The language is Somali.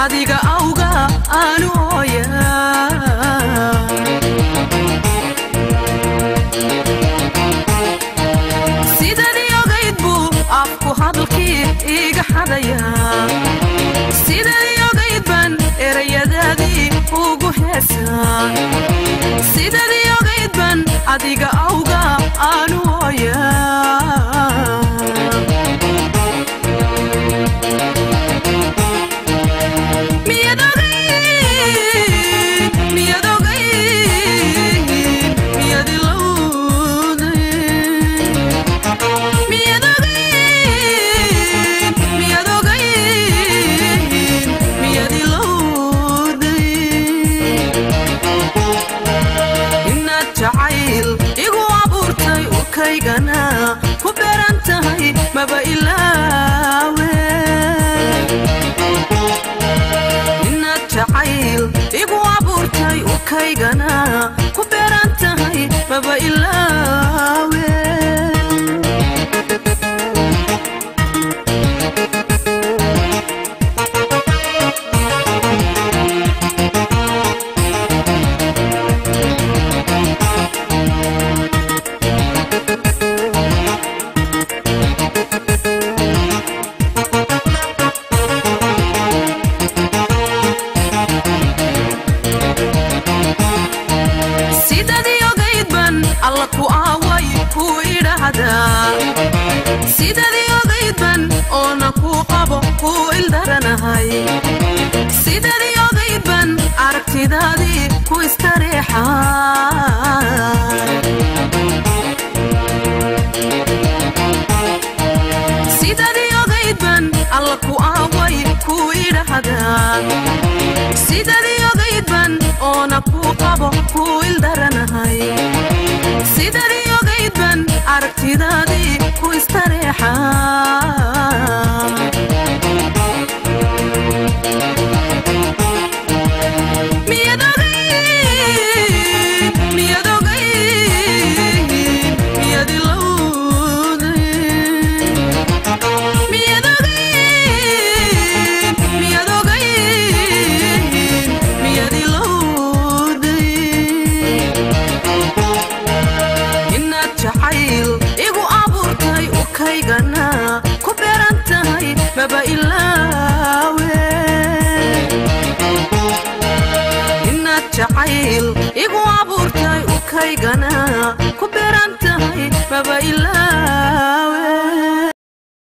adiga awga aanu ooyaa sidani ogayd buu afku hadalkii iga xadayaa sidani ogayd baan erayadaadii ugu heesaa sidani ogayd baan adiga awga aanu ooyaa maba ilaawe inaad jacayl igu abuurtay u kaygana ku beeran tahay maba ilaawe sidadii ogayd baan oona kuu qabo kuu ildaranahay sidadii ogayd baan aragtidaadii ku istareexaa sidadii ogayd baan alla ku aaway kuu idhahdaa sidadii ogayd baan oona kuu qabo kuu ildaranahay sidadii ogayd baan aragtidaadii ku istareexaa maba ilaawe inaad jacayl igu abuurtay u kaygana